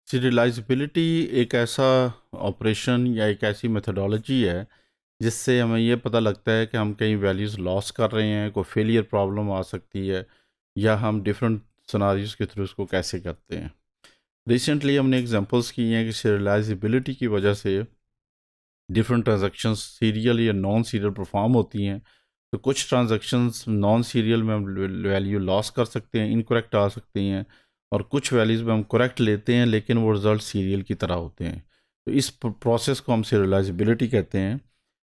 Serialisability एक ऐसा operation या एक ऐसी मेथोडोलॉजी है, जिससे हमें ये पता लगता है कि हम कहीं वैल्यूज़ लॉस कर रहे हैं, कोई फेलियर प्रॉब्लम आ सकती है या हम डिफरेंट सिनेरियोज़ के थ्रू उसको कैसे करते हैं। रिसेंटली हमने एग्जांपल्स की हैं कि सीरियलाइज़ेबिलिटी की वजह से डिफरेंट ट्रांज़ैक्शंस सीरियल या नॉन सीरियल परफॉर्म होती हैं। तो कुछ ट्रांज़ैक्शंस नॉन सीरियल में हम वैल्यू लॉस कर सकते हैं, इनकरेक्ट आ सकती हैं, और कुछ वैल्यूज़ में हम करेक्ट लेते हैं लेकिन वो रिज़ल्ट सीरियल की तरह होते हैं। तो इस प्रोसेस को हम सीरियलाइज़ेबिलिटी कहते हैं।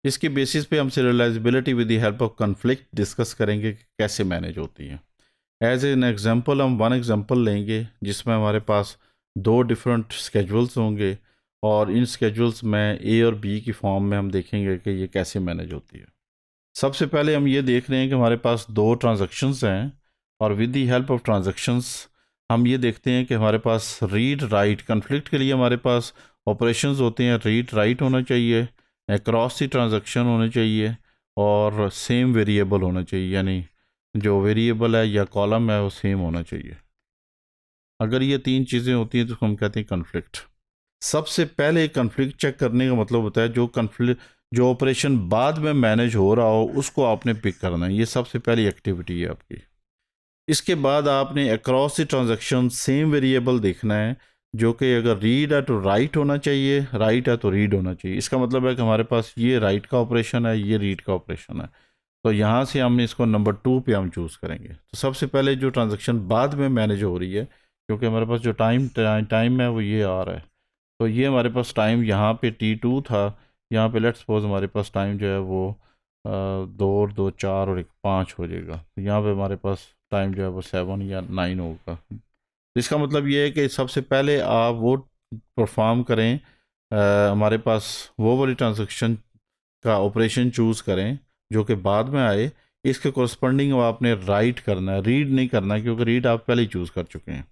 इसके बेसिस पे हम serialisability with the help of conflict discuss करेंगे कि कैसे मैनेज होती है। एज एन एग्जांपल हम वन एग्जांपल लेंगे जिसमें हमारे पास दो डिफरेंट स्केजुअल्स होंगे, और इन स्केजुअल्स में ए और बी की फॉर्म में हम देखेंगे कि ये कैसे मैनेज होती है। सबसे पहले हम ये देख रहे हैं कि हमारे पास दो ट्रांजैक्शंस हैं, और with the help of transactions हम ये देखते हैं कि हमारे पास रीड राइट कन्फ्लिक्ट के लिए हमारे पास ऑपरेशंस होते हैं। रीड राइट होना चाहिए, अक्रॉस दी ट्रांजैक्शन होने चाहिए, और सेम वेरिएबल होना चाहिए, यानी जो वेरिएबल है या कॉलम है वो सेम होना चाहिए। अगर ये तीन चीज़ें होती हैं तो हम कहते हैं कन्फ्लिक्ट। सबसे पहले कन्फ्लिक्ट चेक करने का मतलब होता है जो ऑपरेशन बाद में मैनेज हो रहा हो उसको आपने पिक करना है। ये सबसे पहली एक्टिविटी है आपकी। इसके बाद आपने across the transaction same variable देखना है, जो कि अगर रीड है तो राइट होना चाहिए, राइट है तो रीड होना चाहिए। इसका मतलब है कि हमारे पास ये राइट का ऑपरेशन है, ये रीड का ऑपरेशन है। तो यहाँ से हम इसको नंबर 2 पे हम चूज़ करेंगे। तो सबसे पहले जो ट्रांजैक्शन बाद में मैनेज हो रही है, क्योंकि हमारे पास जो टाइम है वो ये आ रहा है, तो ये हमारे पास टाइम यहाँ पे T2 था। यहाँ पे लेट्स सपोज हमारे पास टाइम जो है वो 2 और 2 4 और 1 5 हो जाएगा। तो यहाँ पे हमारे पास टाइम जो है वो 7 या 9 होगा। तो इसका मतलब ये है कि सबसे पहले आप वो परफॉर्म करें, हमारे पास वो वाली ट्रांजेक्शन का ऑपरेशन चूज़ करें जो कि बाद में आए। इसके कोरस्पॉन्डिंग आपने राइट करना है, रीड नहीं करना है, क्योंकि रीड आप पहले ही चूज़ कर चुके हैं।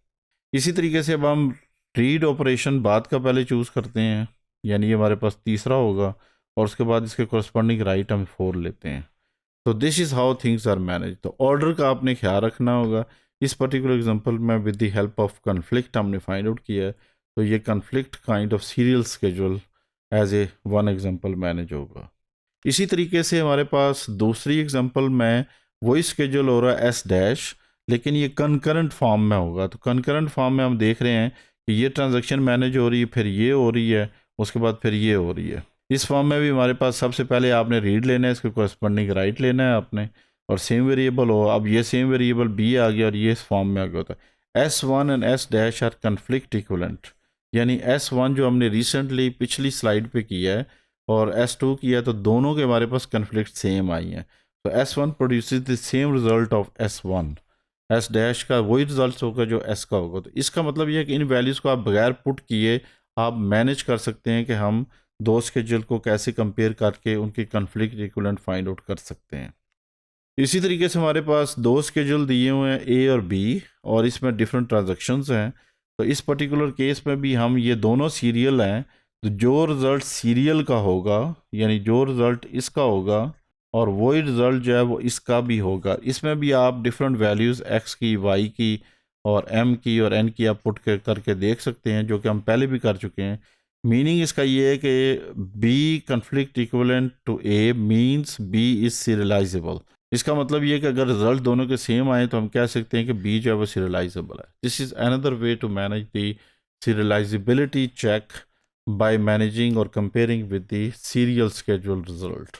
इसी तरीके से अब हम रीड ऑपरेशन बाद का पहले चूज़ करते हैं, यानी ये हमारे पास तीसरा होगा, और उसके बाद इसके कोरस्पॉन्डिंग राइट हम 4 लेते हैं। तो this is how things are manage. तो ऑर्डर का आपने ख्याल रखना होगा। इस पर्टिकुलर एग्जांपल में with the help of conflict हमने फाइंड आउट किया है। तो ये conflict kind of serial schedule as a one example manage होगा। इसी तरीके से हमारे पास दूसरी एग्जांपल में वही स्केड्यूल हो रहा है एस डैश, लेकिन ये कंकरेंट फॉर्म में होगा। तो कंकरेंट फॉर्म में हम देख रहे हैं कि ये ट्रांजैक्शन मैनेज हो रही है, फिर ये हो रही है, उसके बाद फिर ये हो रही है। इस फॉर्म में भी हमारे पास सबसे पहले आपने रीड लेना है, इसके कोरस्पॉन्डिंग राइट लेना है आपने, और सेम वेरिएबल हो। अब ये सेम वेरिएबल बी आ गया और ये इस फॉर्म में आ गया होता है। S1 and S dash are conflict equivalent, यानी S1 जो हमने रिसेंटली पिछली स्लाइड पे किया है और S2 किया, तो दोनों के हमारे पास कन्फ्लिक्ट सेम आई हैं। तो S1 produce the same result of S1। S dash का वही रिजल्ट होगा जो S का होगा। तो इसका मतलब यह है कि इन वैल्यूज़ को आप बगैर पुट किए आप मैनेज कर सकते हैं कि हम दो स्केड्यूल को कैसे कंपेयर करके उनकी कन्फ्लिक्ट इक्विवेलेंट फाइंड आउट कर सकते हैं। इसी तरीके से हमारे पास दो स्केड्यूल दिए हुए हैं ए और बी, और इसमें डिफरेंट ट्रांजैक्शंस हैं। तो इस पर्टिकुलर केस में भी हम ये दोनों सीरियल हैं, तो जो रिज़ल्ट सीरियल का होगा, यानी जो रिज़ल्ट इसका होगा, और वही रिज़ल्ट जो है वो इसका भी होगा। इसमें भी आप डिफरेंट वैल्यूज़ एक्स की, वाई की और एम की और एन की आप पुट करके देख सकते हैं, जो कि हम पहले भी कर चुके हैं। मीनिंग इसका ये है कि B conflict equivalent to A means B is serializable. इसका मतलब ये है कि अगर रिजल्ट दोनों के सेम आए तो हम कह सकते हैं कि बी जो है वो सीरियलाइजेबल है। This is another way to manage the serializability check by managing or comparing with the serial schedule result.